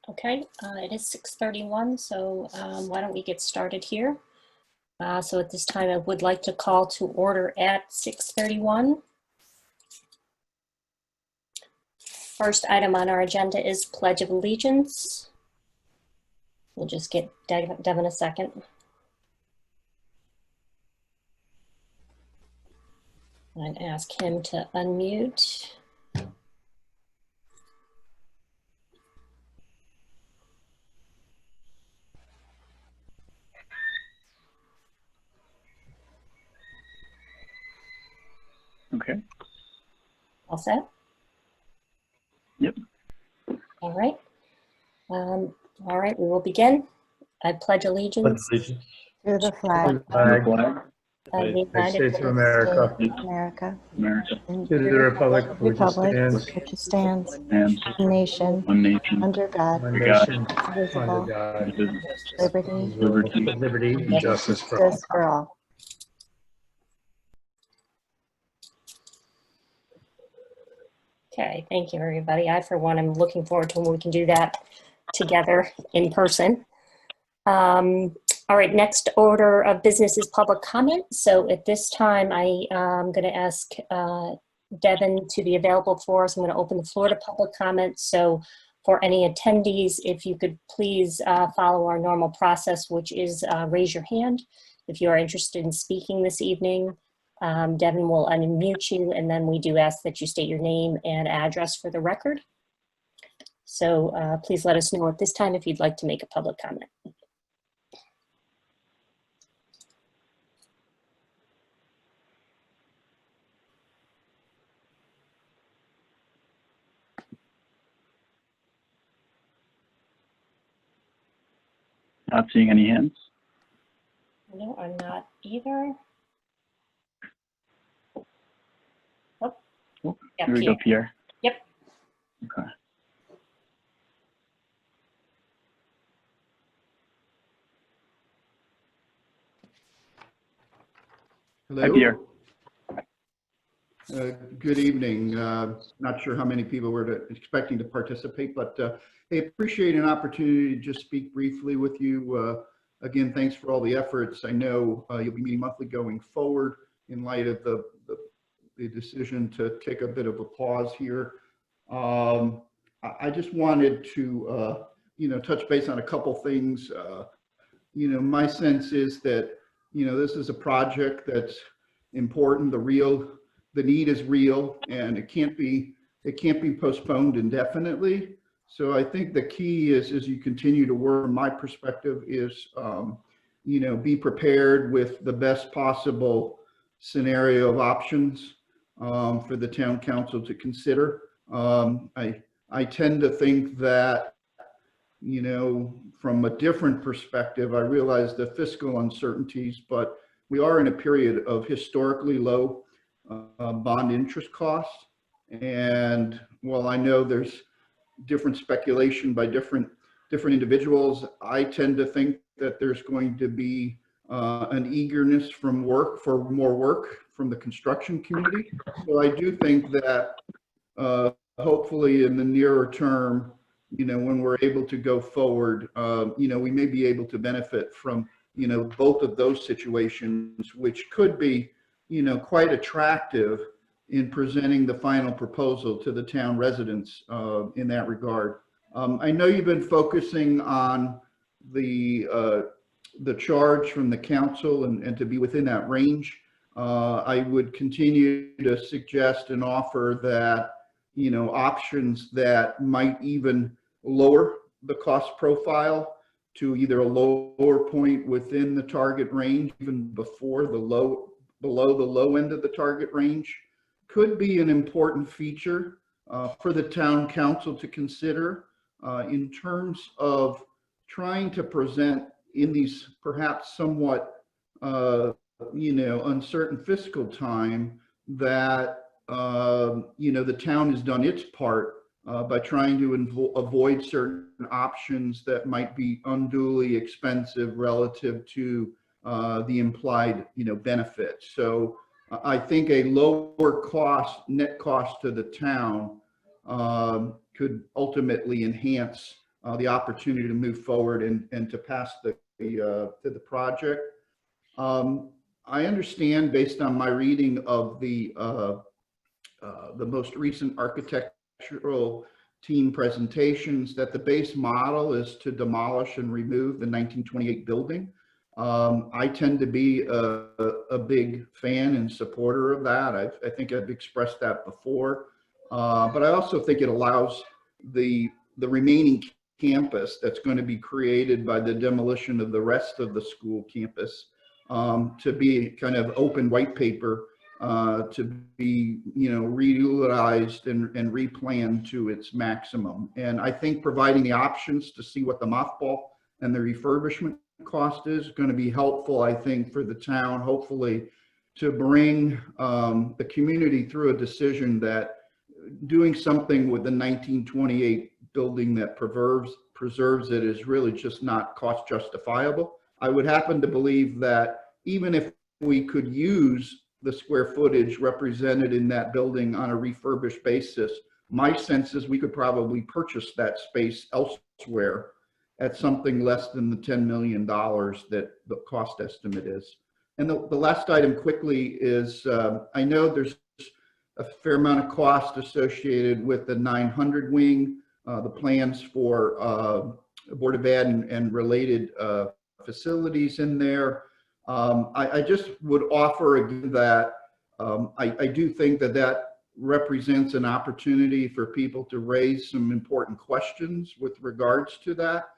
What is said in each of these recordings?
Okay, it is 6:31, so why don't we get started here? So at this time, I would like to call to order at 6:31. First item on our agenda is Pledge of Allegiance. We'll just get Devin a second. I'd ask him to unmute. Okay. All set? Yep. All right. All right, we will begin. I pledge allegiance To the flag of the United United States of States America, and to the republic for which it stands, which it stands, and one nation, one nation, under God, under God, indivisible, with liberty and justice for all. justice for all. Okay, thank you, everybody. I, for one, am looking forward to when we can do that together in person. All right, next order of business is public comment. So at this time, I am going to ask Devin to be available for us. I'm going to open the floor to public comment. So for any attendees, if you could please follow our normal process, which is raise your hand if you are interested in speaking this evening. Devin will unmute you, and then we do ask that you state your name and address for the record. So please let us know at this time if you'd like to make a public comment. Not seeing any hands. No, I'm not either. Oh, Yep, here we go, Pierre. Yep. Okay. Hello. Hi, Pierre. Good evening. Not sure how many people were expecting to participate, but I appreciate an opportunity to just speak briefly with you. Again, thanks for all the efforts. I know you'll be meeting monthly going forward in light of the decision to take a bit of a pause here. I just wanted to, touch base on a couple things. My sense is that, this is a project that's important. The need is real, and it can't be postponed indefinitely. So I think the key is, as you continue to work, from my perspective, is, be prepared with the best possible scenario of options for the town council to consider. I tend to think that, from a different perspective, I realize the fiscal uncertainties, but we are in a period of historically low bond interest costs. And while I know there's different speculation by different individuals, I tend to think that there's going to be an eagerness for more work from the construction community. So I do think that hopefully in the nearer term, when we're able to go forward, we may be able to benefit from, both of those situations, which could be, quite attractive in presenting the final proposal to the town residents in that regard. I know you've been focusing on the charge from the council and to be within that range. I would continue to suggest and offer that, options that might even lower the cost profile to either a lower point within the target range, even below the low end of the target range, could be an important feature for the town council to consider in terms of trying to present in these perhaps somewhat uncertain fiscal time that the town has done its part by trying to avoid certain options that might be unduly expensive relative to the implied benefit. So I think a lower net cost to the town could ultimately enhance the opportunity to move forward and to pass the project. I understand, based on my reading of the most recent architectural team presentations, that the base model is to demolish and remove the 1928 building. I tend to be a big fan and supporter of that. I think I've expressed that before, but I also think it allows the remaining campus that's going to be created by the demolition of the rest of the school campus to be kind of open white paper, to be, reutilized and replanned to its maximum. And I think providing the options to see what the mothball and the refurbishment cost is going to be helpful, I think, for the town, hopefully, to bring the community through a decision that doing something with the 1928 building that preserves it is really just not cost justifiable. I would happen to believe that even if we could use the square footage represented in that building on a refurbished basis, my sense is we could probably purchase that space elsewhere at something less than the $10 million that the cost estimate is. And the last item quickly is, I know there's a fair amount of cost associated with the 900 wing, the plans for Board of Ed and related facilities in there. I just would offer again that I do think that represents an opportunity for people to raise some important questions with regards to that.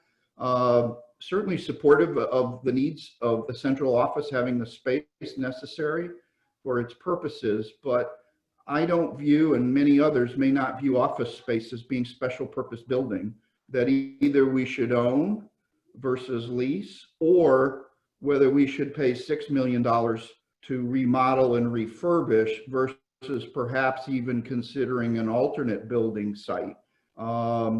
Certainly supportive of the needs of the central office having the space necessary for its purposes, but I don't view, and many others may not view, office space as being special purpose building that either we should own versus lease, or whether we should pay $6 million to remodel and refurbish versus perhaps even considering an alternate building site.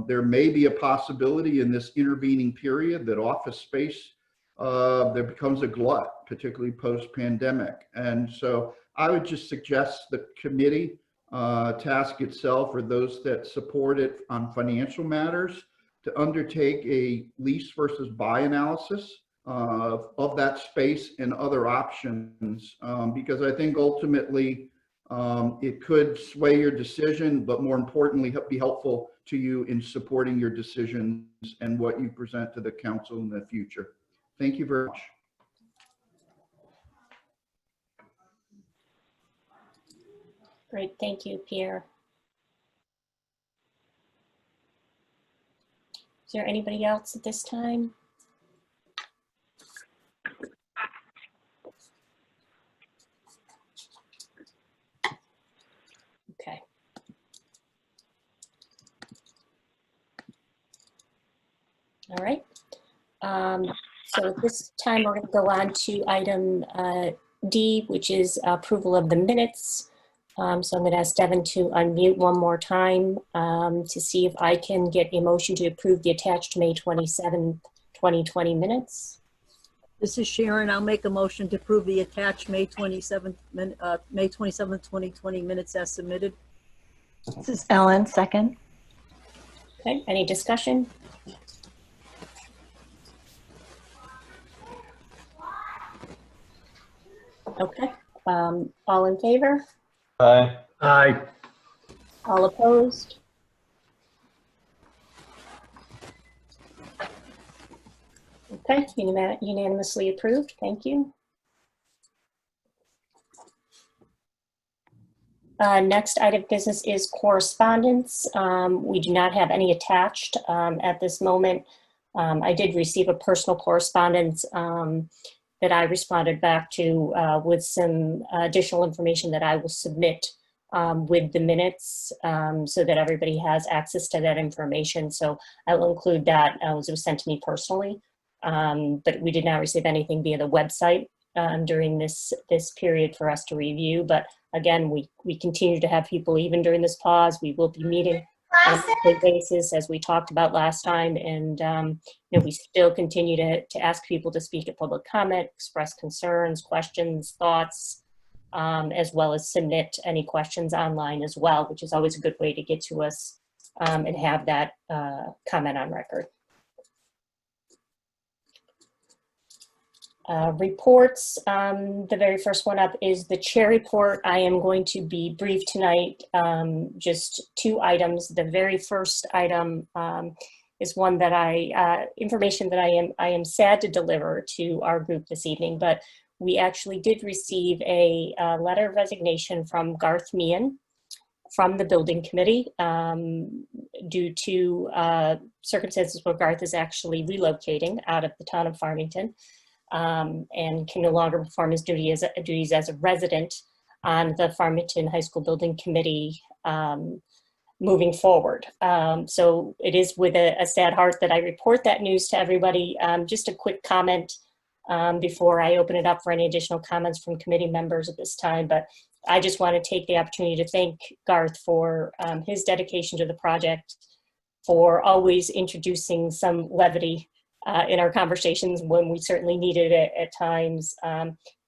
There may be a possibility in this intervening period that office space there becomes a glut, particularly post-pandemic. And so I would just suggest the committee task itself, or those that support it on financial matters, to undertake a lease versus buy analysis of that space and other options, because I think ultimately it could sway your decision, but more importantly, be helpful to you in supporting your decisions and what you present to the council in the future. Thank you very much. Great, thank you, Pierre. Is there anybody else at this time? Okay. All right. So at this time, we're going to go on to item D, which is approval of the minutes. So I'm going to ask Devin to unmute one more time to see if I can get a motion to approve the attached May 27, 2020 minutes. This is Sharon. I'll make a motion to approve the attached May 27th, 2020 minutes as submitted. This is Ellen, second. Okay, any discussion? Okay, all in favor? Aye. Aye. All opposed? Okay, unanimously approved. Thank you. Next item of business is correspondence. We do not have any attached at this moment. I did receive a personal correspondence that I responded back to with some additional information that I will submit with the minutes so that everybody has access to that information. So I will include that as it was sent to me personally. But we did not receive anything via the website during this period for us to review. But again, we continue to have people even during this pause. We will be meeting on a monthly basis, as we talked about last time, and we still continue to ask people to speak at public comment, express concerns, questions, thoughts, as well as submit any questions online as well, which is always a good way to get to us and have that comment on record. Reports, the very first one up is the chair report. I am going to be brief tonight, just 2 items. The very first item is one that information that I am sad to deliver to our group this evening, but we actually did receive a letter of resignation from Garth Meehan from the building committee due to circumstances where Garth is actually relocating out of the town of Farmington. And can no longer perform his duties as a resident on the Farmington High School Building Committee moving forward. So it is with a sad heart that I report that news to everybody. Just a quick comment before I open it up for any additional comments from committee members at this time, but I just want to take the opportunity to thank Garth for his dedication to the project, for always introducing some levity in our conversations when we certainly needed it at times.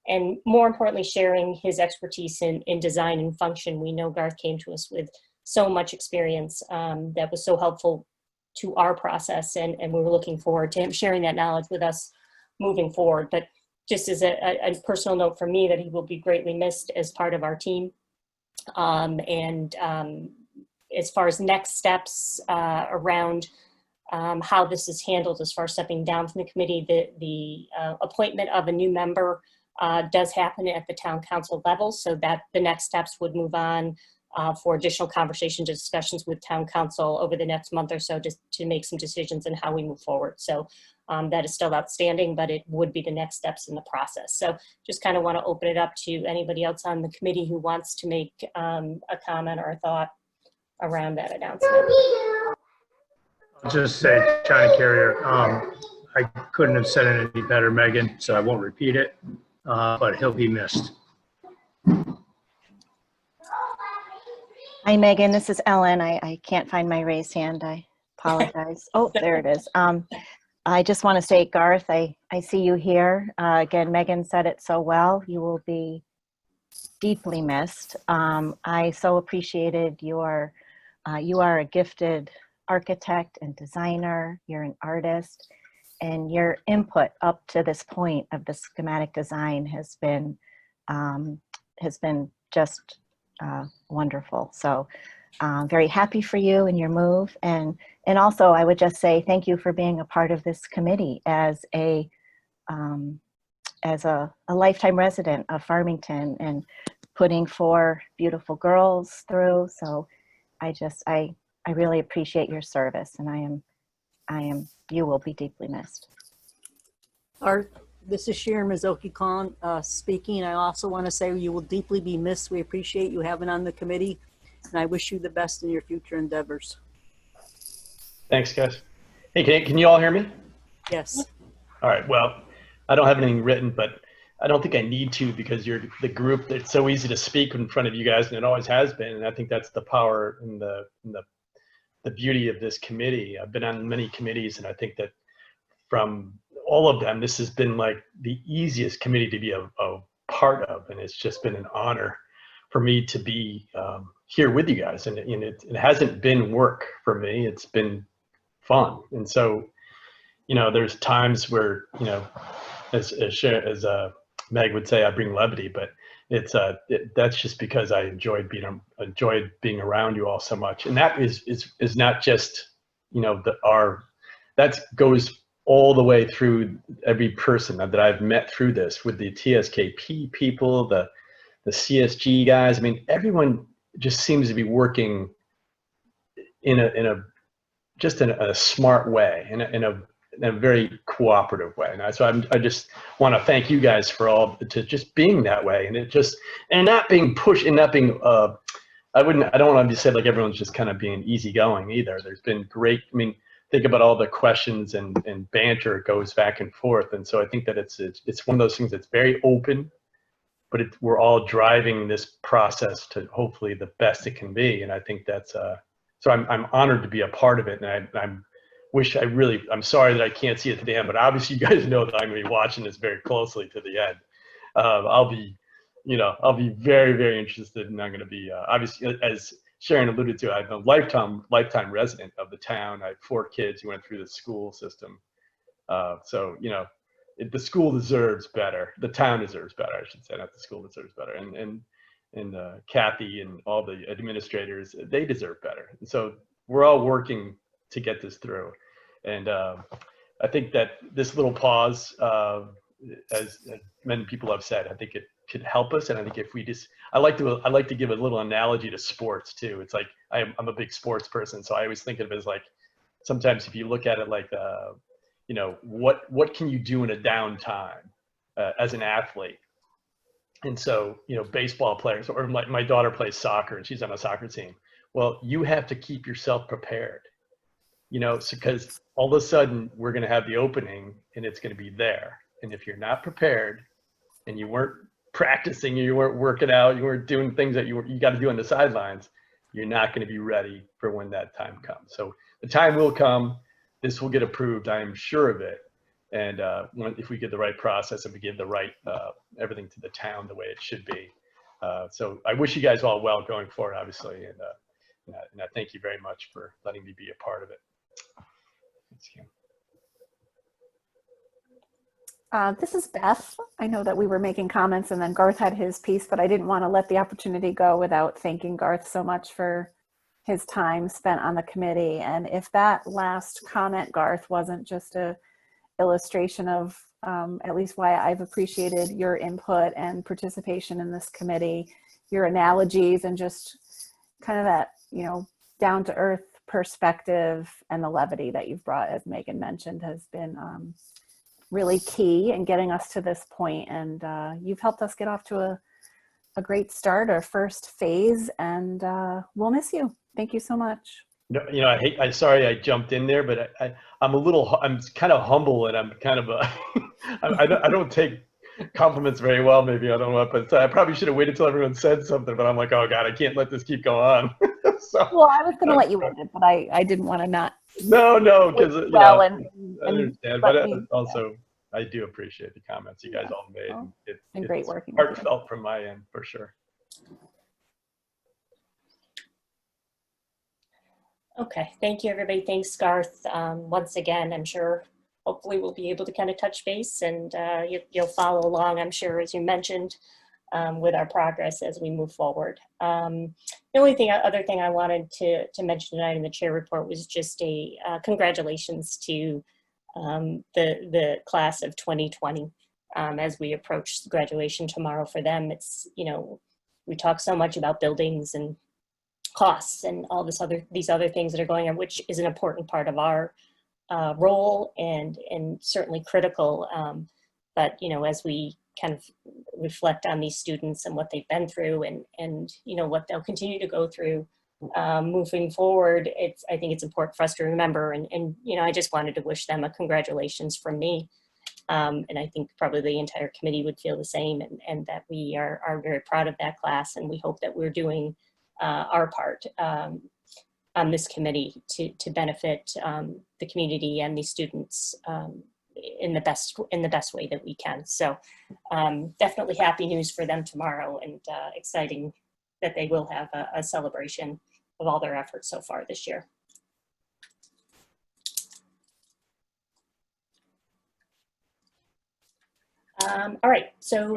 And more importantly, sharing his expertise in design and function. We know Garth came to us with so much experience that was so helpful to our process, and we were looking forward to him sharing that knowledge with us moving forward. But just as a personal note for me, that he will be greatly missed as part of our team. As far as next steps around how this is handled as far as stepping down from the committee, the appointment of a new member does happen at the town council level, so that the next steps would move on for additional conversations and discussions with town council over the next month or so, just to make some decisions on how we move forward. So that is still outstanding, but it would be the next steps in the process. So just kind of want to open it up to anybody else on the committee who wants to make a comment or a thought around that announcement. I'll just say, China Carrier, I couldn't have said it any better, Megan, so I won't repeat it, but he'll be missed. Hi, Megan. This is Ellen. I can't find my raised hand. I apologize. Oh, there it is. I just want to say, Garth, I see you here. Again, Megan said it so well. You will be deeply missed. I so appreciated you are a gifted architect and designer. You're an artist, and your input up to this point of the schematic design has been just wonderful. So very happy for you and your move. And also I would just say thank you for being a part of this committee as a lifetime resident of Farmington and putting 4 beautiful girls through. So I really appreciate your service, and you will be deeply missed. This is Sharon Mizoki Khan speaking. I also want to say you will deeply be missed. We appreciate you having on the committee, and I wish you the best in your future endeavors. Thanks, guys. Hey, can you all hear me? Yes. All right. Well, I don't have anything written, but I don't think I need to, because you're the group. It's so easy to speak in front of you guys, and it always has been. And I think that's the power and the beauty of this committee. I've been on many committees, and I think that from all of them, this has been like the easiest committee to be a part of, and it's just been an honor for me to be here with you guys. And it hasn't been work for me; it's been fun. And so, there's times where, as Meg would say, I bring levity, but that's just because I enjoyed being around you all so much. And that is not just that goes all the way through every person that I've met through this, with the TSKP people, the CSG guys. I mean, everyone just seems to be working in a smart way, in a very cooperative way. And so I just want to thank you guys for just being that way, and not being pushed, and not being I don't want to say like everyone's just kind of being easygoing either. There's been great, think about all the questions and banter it goes back and forth. And so I think that it's one of those things that's very open, but we're all driving this process to hopefully the best it can be. And I think that's so I'm honored to be a part of it. And I'm sorry that I can't see it to the end, but obviously you guys know that I'm going to be watching this very closely to the end. I'll be very, very interested, and I'm going to be obviously, as Sharon alluded to, I'm a lifetime resident of the town. I have 4 kids who went through the school system. So, the school deserves better. The town deserves better, I should say, not the school deserves better. And Kathy and all the administrators, they deserve better. And so we're all working to get this through. And I think that this little pause, as many people have said, I think it could help us. And I think if we just, I like to give a little analogy to sports too. It's like, I'm a big sports person. So I always think of it as like, sometimes if you look at it like, you know, what can you do in a downtime as an athlete? And so, you know, baseball players, or my daughter plays soccer and she's on a soccer team. Well, you have to keep yourself prepared, you know, because all of a sudden we're going to have the opening and it's going to be there. And if you're not prepared and you weren't practicing, you weren't working out, you weren't doing things that you got to do on the sidelines, you're not going to be ready for when that time comes. So the time will come. This will get approved. I am sure of it. And if we get the right process and we give the right everything to the town the way it should be. So I wish you guys all well going forward, obviously. And I thank you very much for letting me be a part of it. Thanks, Kim. This is Beth. I know that we were making comments and then Garth had his piece, but I didn't want to let the opportunity go without thanking Garth so much for his time spent on the committee. And if that last comment, Garth, wasn't just a illustration of at least why I've appreciated your input and participation in this committee, your analogies and just kind of that, you know, down to earth perspective and the levity that you've brought, as Megan mentioned, has been really key in getting us to this point. And you've helped us get off to a great start, our first phase, and we'll miss you. Thank you so much. No, you know, I'm sorry I jumped in there, but I'm kind of humble, and I'm kind of I don't take compliments very well, maybe, I don't know, but I probably should have waited till everyone said something, but I'm like, oh God, I can't let this keep going on. So, well, I was going to let you end it, but I didn't want to not. No, because Well, I and understand, but also I do appreciate the comments you guys all made. Well, It's been great working with you. heartfelt from my end, for sure. Okay, thank you, everybody. Thanks, Garth. Once again, I'm sure hopefully we'll be able to kind of touch base, and you'll follow along, I'm sure, as you mentioned, with our progress as we move forward. The only other thing I wanted to mention tonight in the chair report was just a congratulations to the class of 2020 as we approach graduation tomorrow for them. It's, you know, we talk so much about buildings and costs and all these other things that are going on, which is an important part of our role and certainly critical. But, you know, as we kind of reflect on these students and what they've been through and you know, what they'll continue to go through moving forward, I think it's important for us to remember. And you know, I just wanted to wish them a congratulations from me. And I think probably the entire committee would feel the same, and that we are very proud of that class, and we hope that we're doing our part on this committee to benefit the community and these students in the best way that we can. So definitely happy news for them tomorrow, and exciting that they will have a celebration of all their efforts so far this year. All right, so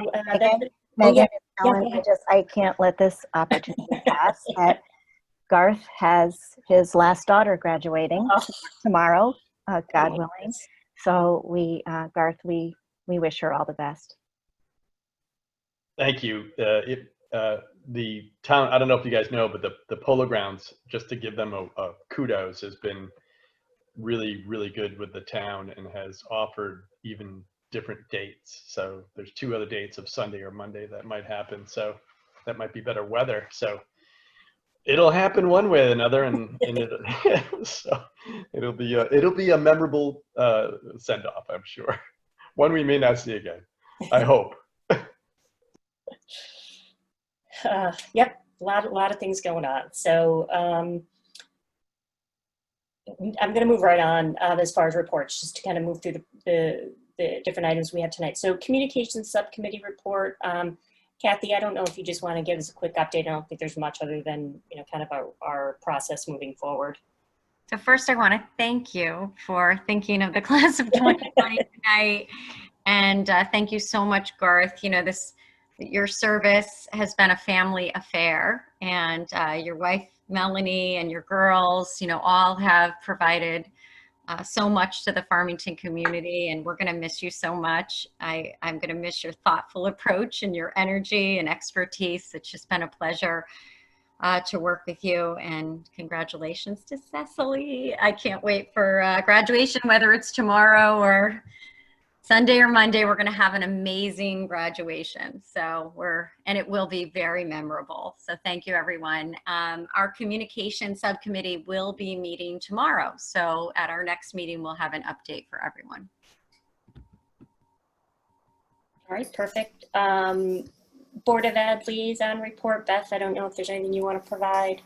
Megan, yeah, Ellen, I can't let this opportunity pass. That Garth has his last daughter graduating tomorrow, God willing. So Garth, we wish her all the best. Thank you. The town, I don't know if you guys know, but the Polo Grounds, just to give them a kudos, has been really, really good with the town and has offered even different dates. So there's 2 other dates of Sunday or Monday that might happen. So that might be better weather. So it'll happen one way or another, and so it'll be a memorable send off, I'm sure. One we may not see again, I hope. Yep, a lot of things going on. So I'm going to move right on as far as reports, just to kind of move through the different items we have tonight. So communications subcommittee report. Kathy, I don't know if you just want to give us a quick update. I don't think there's much other than, you know, kind of our process moving forward. So first I want to thank you for thinking of the class of 2020 tonight. And thank you so much, Garth. You know, your service has been a family affair, and your wife, Melanie, and your girls, you know, all have provided so much to the Farmington community, and we're going to miss you so much. I'm going to miss your thoughtful approach and your energy and expertise. It's just been a pleasure to work with you, and congratulations to Cecily. I can't wait for graduation, whether it's tomorrow or Sunday or Monday. We're going to have an amazing graduation. And it will be very memorable. So thank you, everyone. Our communication subcommittee will be meeting tomorrow. So at our next meeting, we'll have an update for everyone. All right, perfect. Board of Ed liaison report. Beth, I don't know if there's anything you want to provide.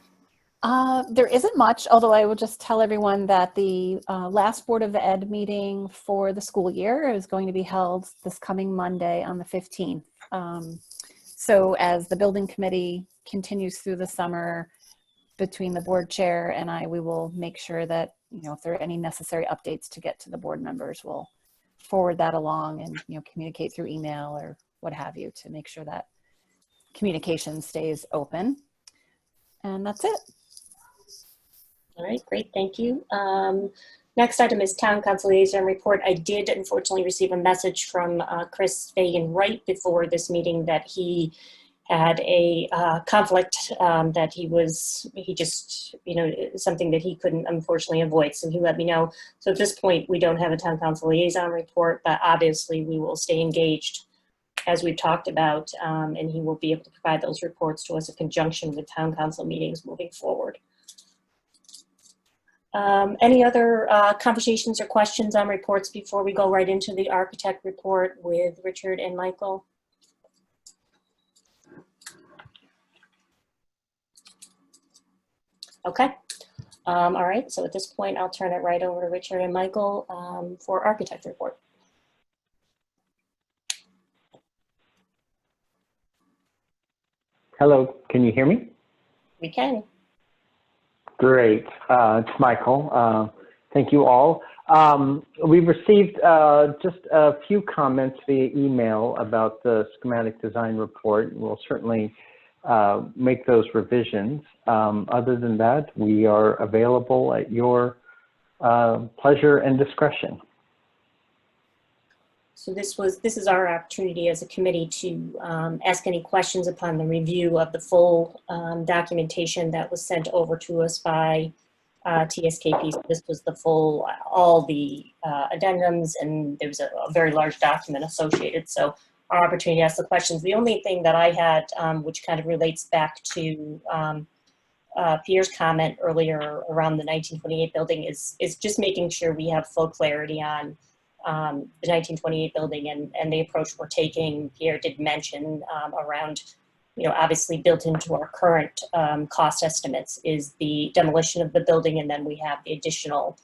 There isn't much, although I will just tell everyone that the last Board of Ed meeting for the school year is going to be held this coming Monday on the 15th. So as the building committee continues through the summer, between the board chair and I, we will make sure that, you know, if there are any necessary updates to get to the board members, we'll forward that along and, you know, communicate through email or what have you to make sure that communication stays open. And that's it. All right, great, thank you. Next item is Town Council Liaison Report. I did unfortunately receive a message from Chris Fagan right before this meeting that he had a conflict that he just, you know, something that he couldn't unfortunately avoid. So he let me know. So at this point, we don't have a Town Council Liaison Report, but obviously we will stay engaged as we've talked about, and he will be able to provide those reports to us in conjunction with Town Council meetings moving forward. Any other conversations or questions on reports before we go right into the architect report with Richard and Michael? Okay. All right. So at this point, I'll turn it right over to Richard and Michael for architect report. Hello, can you hear me? We can. Great, it's Michael. Thank you all. We've received just a few comments via email about the schematic design report. We'll certainly make those revisions. Other than that, we are available at your pleasure and discretion. So this is our opportunity as a committee to ask any questions upon the review of the full documentation that was sent over to us by TSKP. So this was the full, all the addendums, and there was a very large document associated. So our opportunity to ask the questions. The only thing that I had, which kind of relates back to Pierre's comment earlier around the 1928 building, is just making sure we have full clarity on the 1928 building and the approach we're taking. Pierre did mention around, you know, obviously built into our current cost estimates is the demolition of the building, and then we have the additional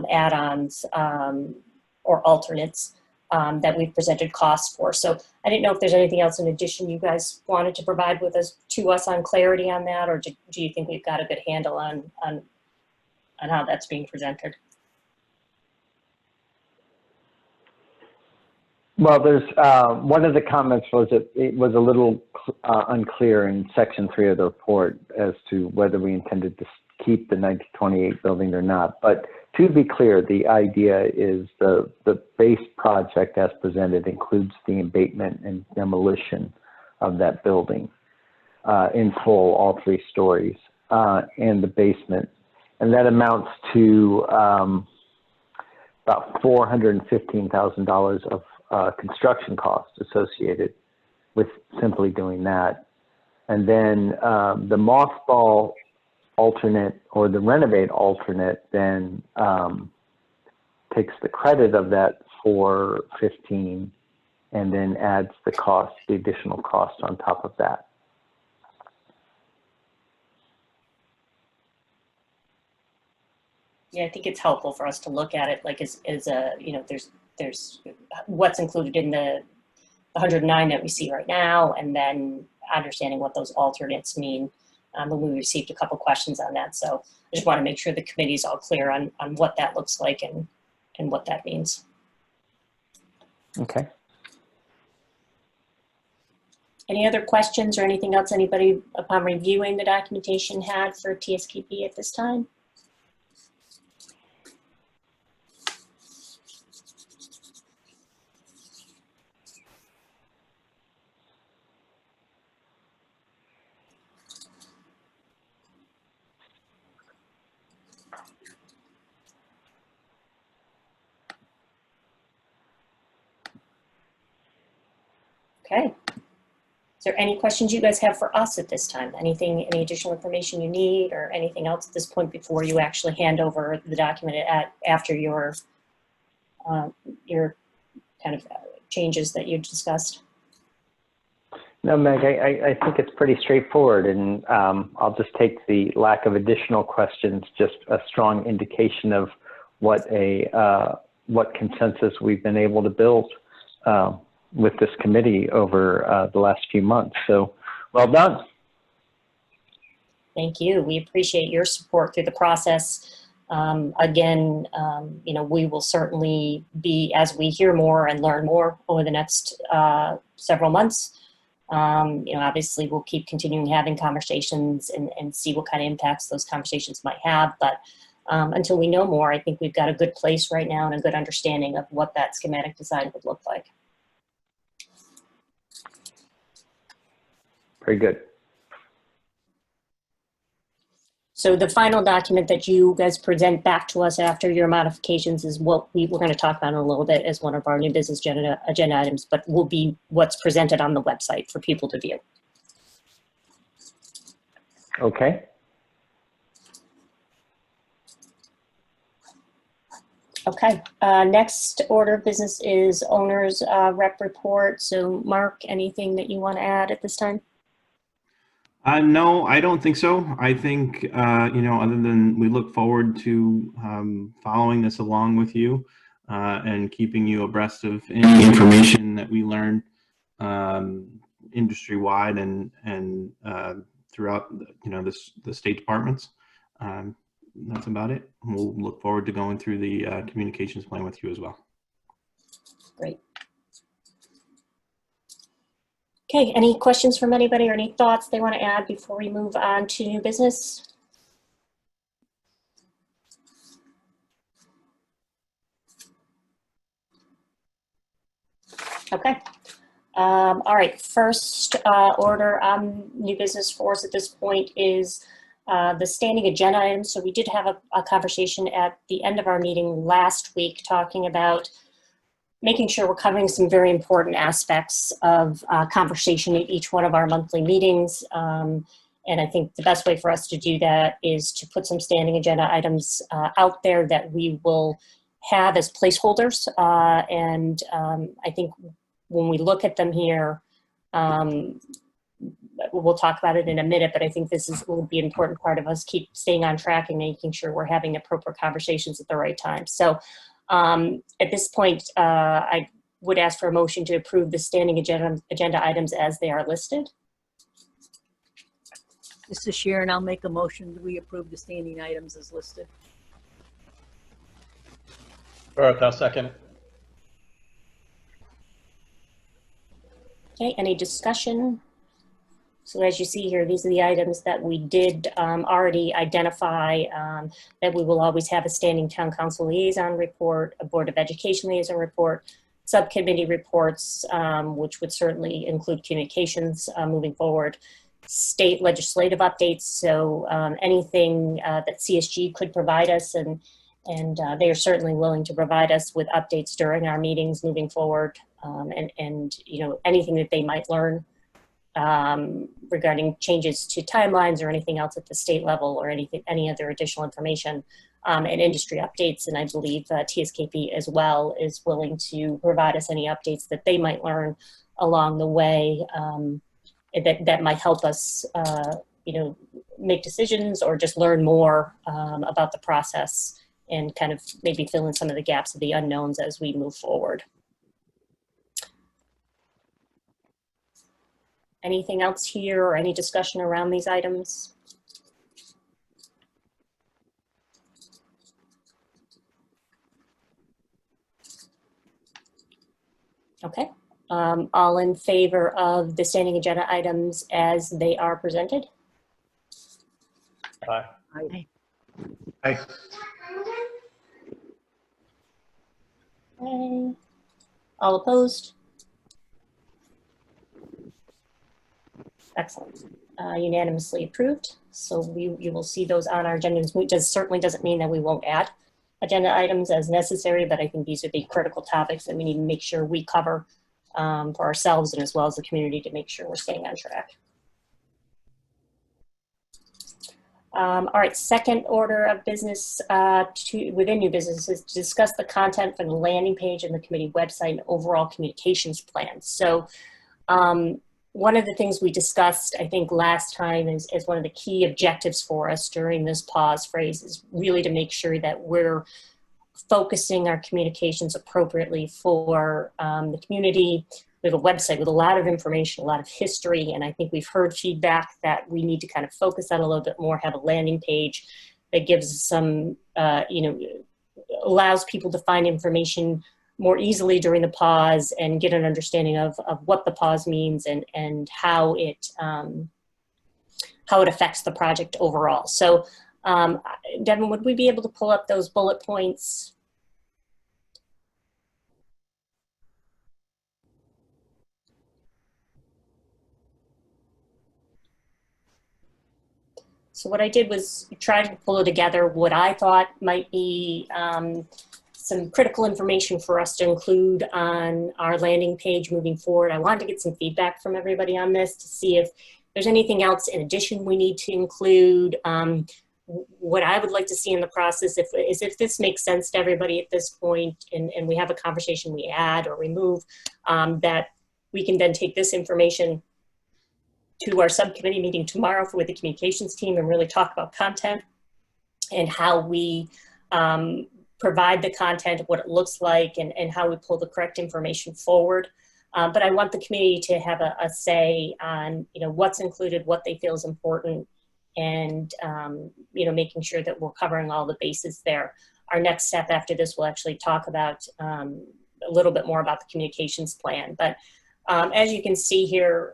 add-ons or alternates that we've presented costs for. So I didn't know if there's anything else in addition you guys wanted to provide with us on clarity on that, or do you think we've got a good handle on how that's being presented? Well, there's one of the comments was that it was a little unclear in section 3 of the report as to whether we intended to keep the 1928 building or not. But to be clear, the idea is the base project as presented includes the abatement and demolition of that building in full, all 3 stories, and the basement. And that amounts to about $415,000 of construction costs associated with simply doing that. And then the mothball alternate or the renovate alternate then takes the credit of that 415 and then adds the cost, the additional cost on top of that. Yeah, I think it's helpful for us to look at it like as a, you know, there's what's included in the 109 that we see right now, and then understanding what those alternates mean. But we received a couple questions on that, so I just want to make sure the committee's all clear on what that looks like and what that means. Okay. Any other questions or anything else anybody upon reviewing the documentation had for TSKP at this time? Okay. Is there any questions you guys have for us at this time? Anything, any additional information you need or anything else at this point before you actually hand over the document after your kind of changes that you discussed? No, Meg, I think it's pretty straightforward, and I'll just take the lack of additional questions, just a strong indication of what consensus we've been able to build with this committee over the last few months. So, well done. Thank you. We appreciate your support through the process. Again, we will certainly be, as we hear more and learn more over the next several months, obviously we'll keep continuing having conversations and see what kind of impacts those conversations might have. But until we know more, I think we've got a good place right now and a good understanding of what that schematic design would look like. Very good. So the final document that you guys present back to us after your modifications is what we're going to talk about in a little bit as one of our new business agenda items, but will be what's presented on the website for people to view. Okay. Okay. Next order of business is owner's rep report. So Mark, anything that you want to add at this time? No, I don't think so. I think, other than we look forward to following this along with you and keeping you abreast of any information that we learn industry-wide and throughout, the state departments. That's about it. We'll look forward to going through the communications plan with you as well. Great. Okay, any questions from anybody or any thoughts they want to add before we move on to new business? Okay. All right, first order on new business for us at this point is the standing agenda items. So we did have a conversation at the end of our meeting last week talking about making sure we're covering some very important aspects of conversation at each one of our monthly meetings. And I think the best way for us to do that is to put some standing agenda items out there that we will have as placeholders. I think when we look at them here, we'll talk about it in a minute, but I think will be an important part of us keep staying on track and making sure we're having appropriate conversations at the right time. So at this point, I would ask for a motion to approve the standing agenda items as they are listed. This is Sharon. I'll make a motion that we approve the standing items as listed. Garth, I'll second. Okay, any discussion? So as you see here, these are the items that we did already identify, that we will always have a standing town council liaison report, a board of education liaison report, subcommittee reports, which would certainly include communications moving forward, state legislative updates. So anything that CSG could provide us, and they are certainly willing to provide us with updates during our meetings moving forward, and anything that they might learn regarding changes to timelines or anything else at the state level or any other additional information, and industry updates. And I believe TSKP as well is willing to provide us any updates that they might learn along the way that might help us, make decisions or just learn more about the process and kind of maybe fill in some of the gaps of the unknowns as we move forward. Anything else here or any discussion around these items? All in favor of the standing agenda items as they are presented? Aye. Aye. Okay. All opposed? Excellent. Unanimously approved. So you will see those on our agenda. It certainly doesn't mean that we won't add agenda items as necessary, but I think these are the critical topics that we need to make sure we cover for ourselves and as well as the community to make sure we're staying on track. All right, second order of business within new business is to discuss the content for the landing page and the committee website and overall communications plan. So one of the things we discussed, I think last time is one of the key objectives for us during this pause phase is really to make sure that we're focusing our communications appropriately for the community. We have a website with a lot of information, a lot of history, and I think we've heard feedback that we need to kind of focus on a little bit more, have a landing page that gives some, allows people to find information more easily during the pause and get an understanding of what the pause means and how it affects the project overall. So Devin, would we be able to pull up those bullet points? So what I did was try to pull together what I thought might be some critical information for us to include on our landing page moving forward. I wanted to get some feedback from everybody on this to see if there's anything else in addition we need to include. What I would like to see in the process is if this makes sense to everybody at this point and we have a conversation we add or remove, that we can then take this information to our subcommittee meeting tomorrow with the communications team and really talk about content and how we provide the content, what it looks like, and how we pull the correct information forward. But I want the committee to have a say on what's included, what they feel is important, and making sure that we're covering all the bases there. Our next step after this will actually talk about a little bit more about the communications plan. But as you can see here,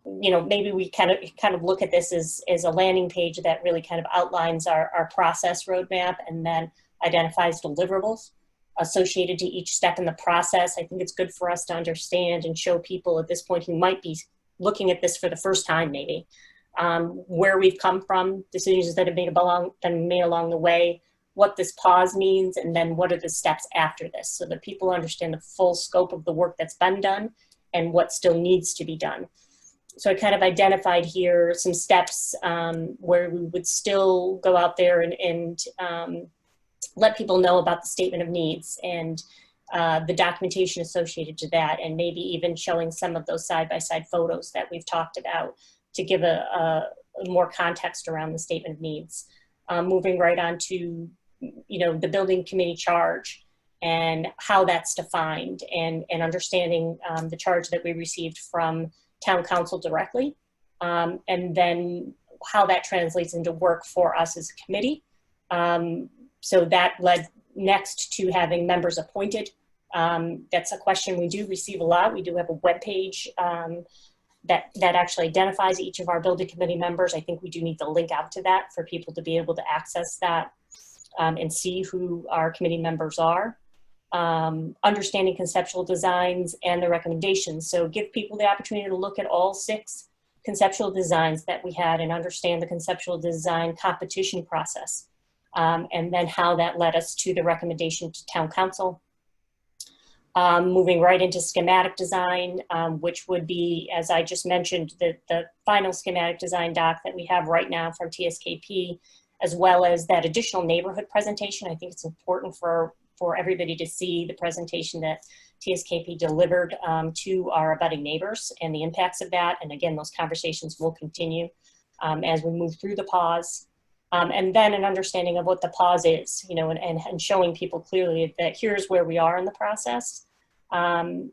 maybe we kind of look at this as a landing page that really kind of outlines our process roadmap and then identifies deliverables associated to each step in the process. I think it's good for us to understand and show people at this point who might be looking at this for the first time maybe, where we've come from, decisions that have been made along the way, what this pause means, and then what are the steps after this so that people understand the full scope of the work that's been done and what still needs to be done. So I kind of identified here some steps where we would still go out there and let people know about the statement of needs and the documentation associated to that, and maybe even showing some of those side-by-side photos that we've talked about to give a more context around the statement of needs. Moving right on to, the building committee charge and how that's defined and understanding the charge that we received from town council directly, and then how that translates into work for us as a committee. So that led next to having members appointed. That's a question we do receive a lot. We do have a webpage that actually identifies each of our building committee members. I think we do need to link out to that for people to be able to access that and see who our committee members are. Understanding conceptual designs and the recommendations. So give people the opportunity to look at all 6 conceptual designs that we had and understand the conceptual design competition process. And then how that led us to the recommendation to town council. Moving right into schematic design, which would be, as I just mentioned, the final schematic design doc that we have right now from TSKP, as well as that additional neighborhood presentation. I think it's important for everybody to see the presentation that TSKP delivered to our abutting neighbors and the impacts of that. And again, those conversations will continue as we move through the pause. And then an understanding of what the pause is, and showing people clearly that here's where we are in the process, and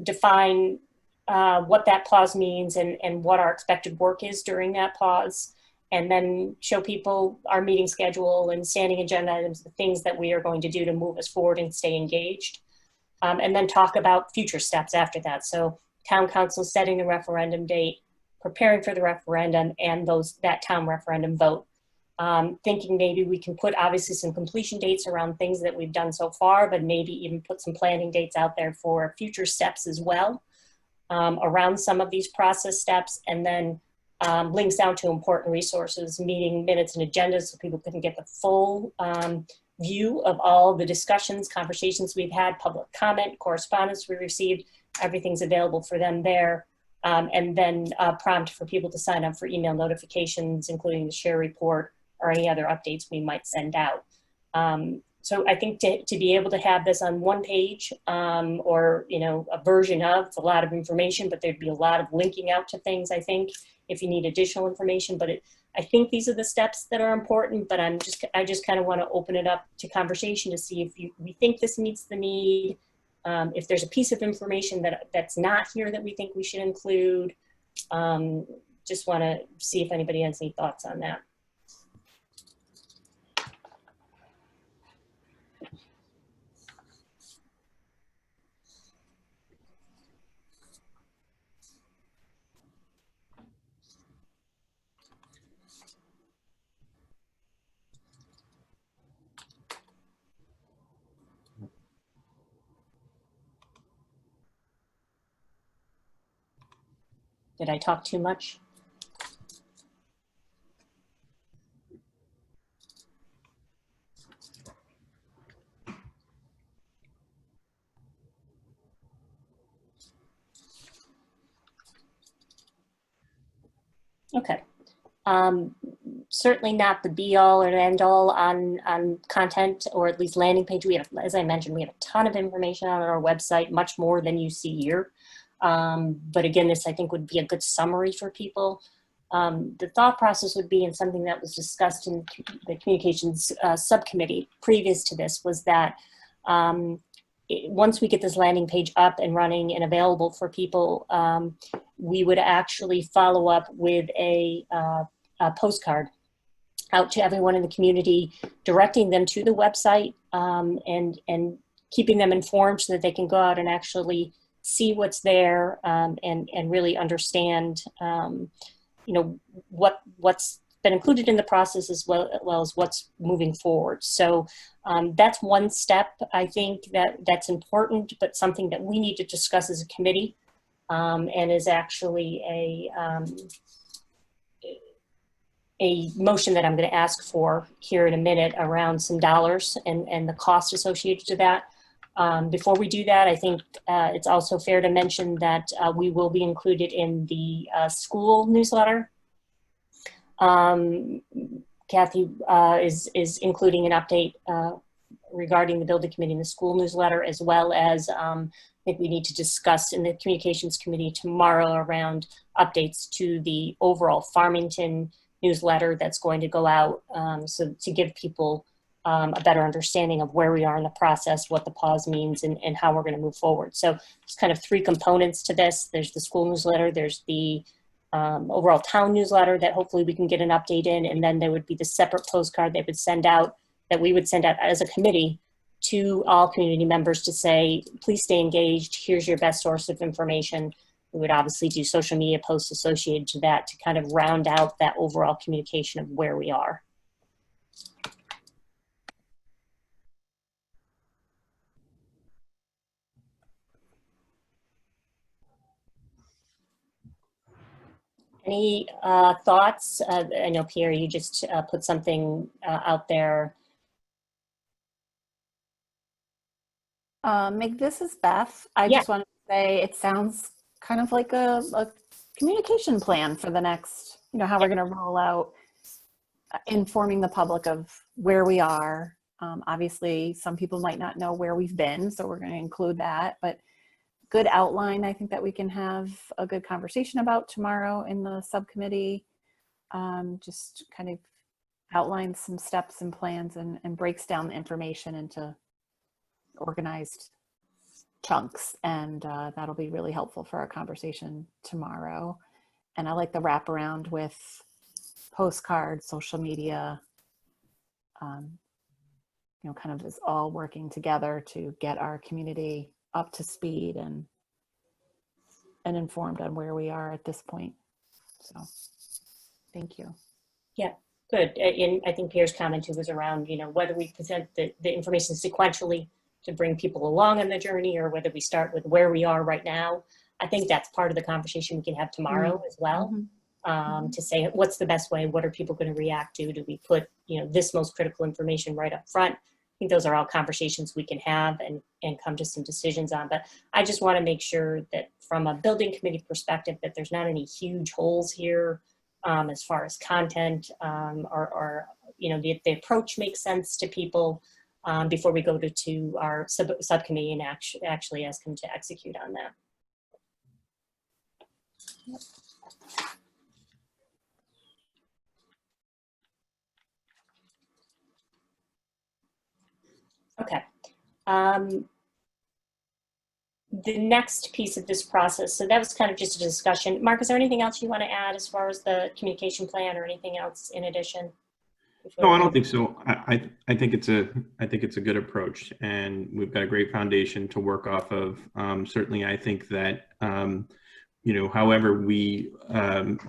define what that pause means and what our expected work is during that pause. And then show people our meeting schedule and standing agenda items, the things that we are going to do to move us forward and stay engaged. and then talk about future steps after that. So town council setting the referendum date, preparing for the referendum, and that town referendum vote. Thinking maybe we can put obviously some completion dates around things that we've done so far, but maybe even put some planning dates out there for future steps as well, around some of these process steps, and then links down to important resources, meeting minutes and agendas, so people can get the full view of all the discussions, conversations we've had, public comment, correspondence we received. Everything's available for them there. And then prompt for people to sign up for email notifications, including the share report or any other updates we might send out. So I think to be able to have this on one page, or a version of, it's a lot of information, but there'd be a lot of linking out to things, I think, if you need additional information. But I think these are the steps that are important, but I just kind of want to open it up to conversation to see if we think this meets the need. If there's a piece of information that's not here that we think we should include. Just want to see if anybody has any thoughts on that. Did I talk too much? Okay. Certainly not the be all or end all on content, or at least landing page. We have, as I mentioned, we have a ton of information on our website, much more than you see here. But again, this I think would be a good summary for people. The thought process would be, and something that was discussed in the communications subcommittee previous to this, was that once we get this landing page up and running and available for people, we would actually follow up with a postcard out to everyone in the community, directing them to the website, and keeping them informed so that they can go out and actually see what's there, and really understand what's been included in the process, as well as what's moving forward. So that's one step, I think, that's important, but something that we need to discuss as a committee, and is actually a motion that I'm going to ask for here in a minute around some dollars and the cost associated to that. Before we do that, I think it's also fair to mention that we will be included in the school newsletter. Kathy is including an update regarding the building committee in the school newsletter, as well as I think we need to discuss in the communications committee tomorrow around updates to the overall Farmington newsletter that's going to go out, so to give people a better understanding of where we are in the process, what the pause means, and how we're going to move forward. So there's kind of three components to this. There's the school newsletter, there's the overall town newsletter that hopefully we can get an update in, and then there would be the separate postcard they would send out, that we would send out as a committee to all community members to say, please stay engaged, here's your best source of information. We would obviously do social media posts associated to that to kind of round out that overall communication of where we are. Any thoughts? I know, Pierre, you just put something out there. Meg, this is Beth. I just want to say it sounds kind of like a communication plan for the next, how we're going to roll out, informing the public of where we are. Obviously, some people might not know where we've been, so we're going to include that, but good outline, I think, that we can have a good conversation about tomorrow in the subcommittee. Just kind of outlines some steps and plans and breaks down the information into organized chunks, and that'll be really helpful for our conversation tomorrow. And I like the wraparound with postcards, social media, kind of is all working together to get our community up to speed and informed on where we are at this point. So, thank you. Yeah, good. And I think Pierre's comment too was around, whether we present the information sequentially to bring people along on the journey, or whether we start with where we are right now. I think that's part of the conversation we can have tomorrow as well. To say what's the best way, what are people going to react to? Do we put, this most critical information right up front? I think those are all conversations we can have and come to some decisions on. But I just want to make sure that from a building committee perspective, that there's not any huge holes here as far as content or the approach makes sense to people before we go to our subcommittee and actually ask them to execute on that. Yep. Okay. The next piece of this process, so that was kind of just a discussion. Mark, is there anything else you want to add as far as the communication plan or anything else in addition? No, I don't think so. I think it's a good approach, and we've got a great foundation to work off of. Certainly, I think that however we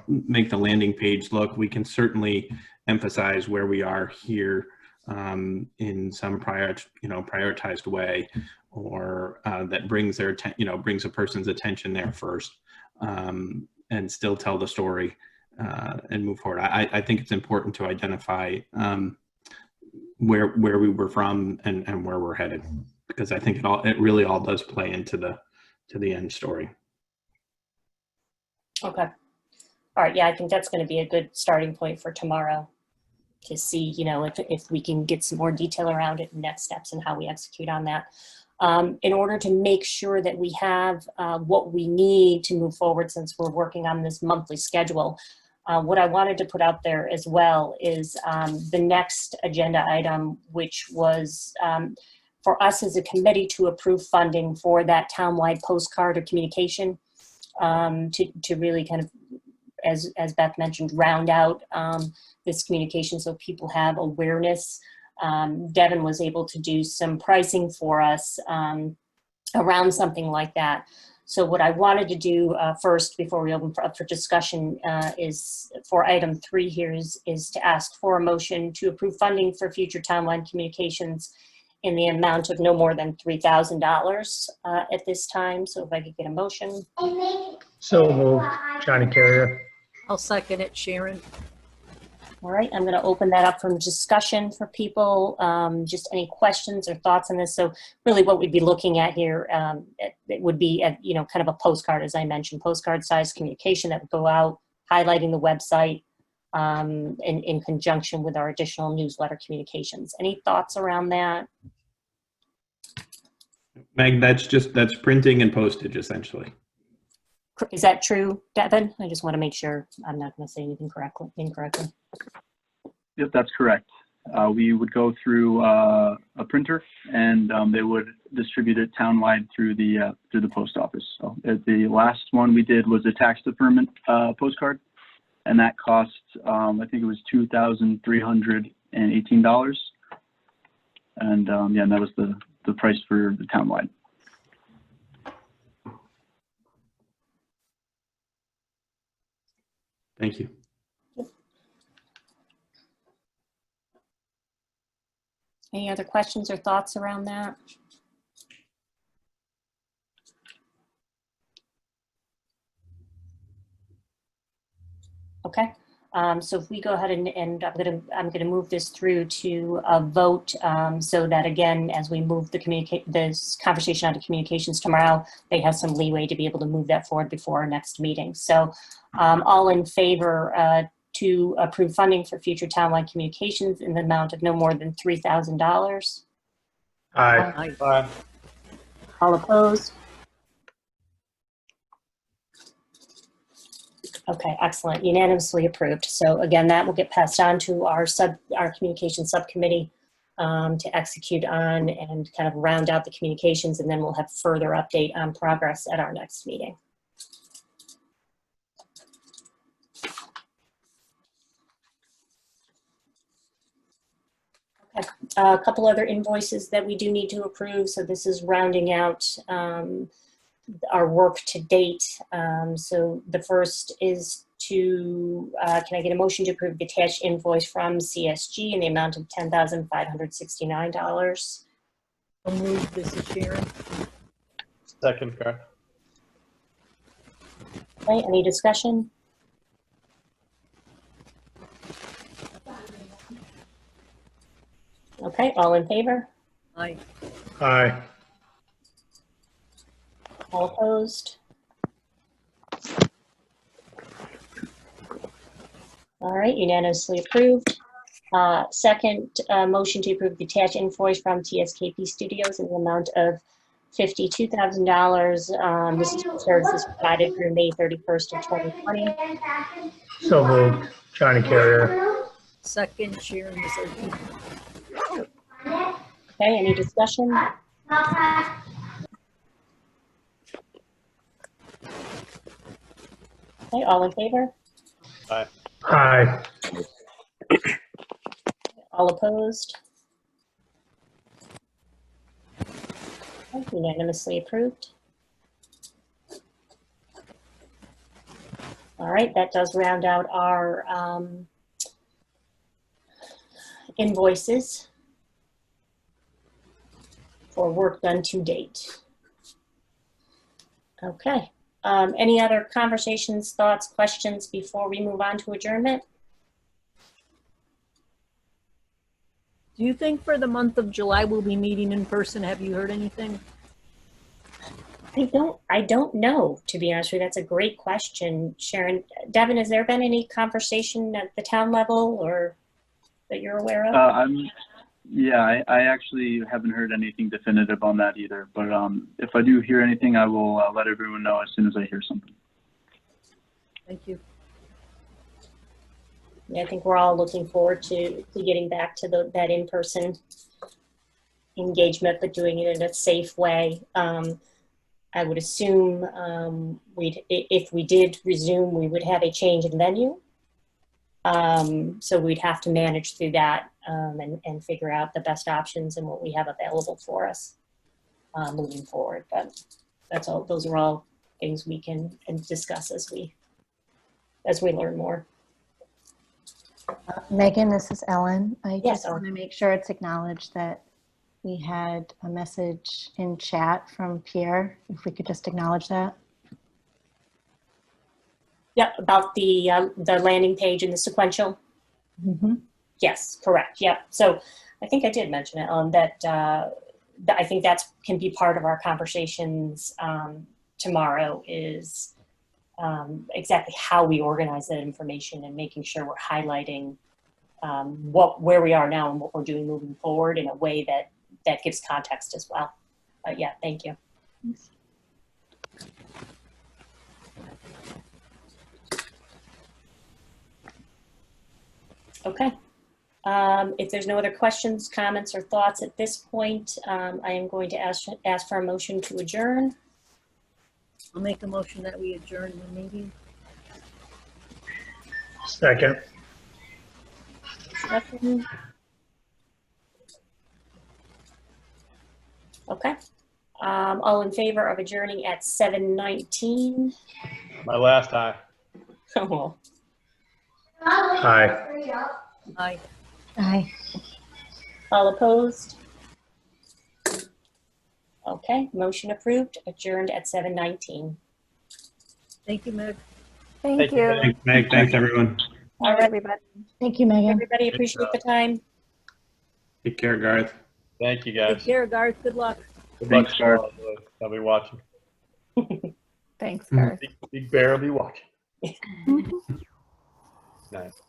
make the landing page look, we can certainly emphasize where we are here in some prioritized way, or that brings their brings a person's attention there first, and still tell the story and move forward. I think it's important to identify where we were from and where we're headed, because I think it really all does play into the end story. Okay. All right. Yeah, I think that's going to be a good starting point for tomorrow to see, if we can get some more detail around it and next steps and how we execute on that. In order to make sure that we have what we need to move forward, since we're working on this monthly schedule, what I wanted to put out there as well is the next agenda item, which was for us as a committee to approve funding for that townwide postcard or communication to really kind of, as Beth mentioned, round out this communication so people have awareness. Devin was able to do some pricing for us around something like that. So what I wanted to do first, before we open up for discussion, is for item 3 here is to ask for a motion to approve funding for future townwide communications in the amount of no more than $3,000 at this time. So if I could get a motion. So moved, Johnny Carrier. I'll second it, Sharon. All right, I'm going to open that up for discussion for people. Just any questions or thoughts on this. So really what we'd be looking at here, it would be kind of a postcard, as I mentioned, postcard size communication that would go out highlighting the website in conjunction with our additional newsletter communications. Any thoughts around that? Meg, that's printing and postage essentially. Is that true, Devin? I just want to make sure I'm not going to say anything incorrectly. Yep, that's correct. We would go through a printer, and they would distribute it townwide through the post office. So the last one we did was a tax deferment postcard, and that cost I think it was $2,318, and yeah, and that was the price for the townwide. Thank you. Any other questions or thoughts around that? Okay. So if we go ahead and I'm gonna move this through to a vote, so that again, as we move this conversation onto communications tomorrow, they have some leeway to be able to move that forward before our next meeting. So all in favor to approve funding for future townwide communications in the amount of no more than $3,000. Aye. Aye. All opposed? Okay, excellent. Unanimously approved. So again, that will get passed on to our communication subcommittee to execute on and kind of round out the communications, and then we'll have further update on progress at our next meeting. A couple other invoices that we do need to approve. So this is rounding out our work to date. So the first is to, can I get a motion to approve the attached invoice from CSG in the amount of $10,569? I'll move. This is Sharon. Second, Garth. Okay, any discussion? Okay, all in favor? Aye. Aye. All opposed? All right, unanimously approved. Second, motion to approve the attached invoice from TSKP Studios in the amount of $52,000. This is for services provided through May 31st of 2020. So moved. China Carrier. Second, Sharon Masaki. Okay, any discussion? Okay, all in favor? Aye. Aye. All opposed? Okay, unanimously approved. All right, that does round out our invoices for work done to date. Okay, any other conversations, thoughts, questions before we move on to adjournment? Do you think for the month of July we'll be meeting in person? Have you heard anything? I don't know, to be honest with you. That's a great question, Sharon. Devin, has there been any conversation at the town level or that you're aware of? Yeah, I actually haven't heard anything definitive on that either. But if I do hear anything, I will let everyone know as soon as I hear something. Thank you. Yeah, I think we're all looking forward to getting back to that in-person engagement, but doing it in a safe way. I would assume if we did resume, we would have a change in venue. So we'd have to manage through that and figure out the best options and what we have available for us moving forward. But that's all. Those are all things we can discuss as we learn more. Megan, this is Ellen. I Yes, just want to make sure it's acknowledged that we had a message in chat from Pierre. If we could just acknowledge that. Yeah, about the landing page and the sequential. Mm-hmm. Yes, correct. Yep. So I think I did mention it, that I think that can be part of our conversations tomorrow is exactly how we organize that information and making sure we're highlighting where we are now and what we're doing moving forward in a way that gives context as well. Yeah, thank you. Thanks. Okay. If there's no other questions, comments, or thoughts at this point, I am going to ask for a motion to adjourn. I'll make a motion that we adjourn the meeting. Second. Second. Okay. All in favor of adjourning at 7:19? My last eye. Oh. Aye. Aye. Aye. All opposed? Okay, motion approved, adjourned at 7:19. Thank you, Meg. Thank you. Thanks, Meg. Thanks, everyone. All right, Everybody. Thank you, Megan. everybody, appreciate the time. Take care, Garth. Thank you, Take guys. care, Garth. Good luck. Good luck, Thanks, Garth. I'll be watching. Thanks, Garth. Big Bear will be watching. Nice.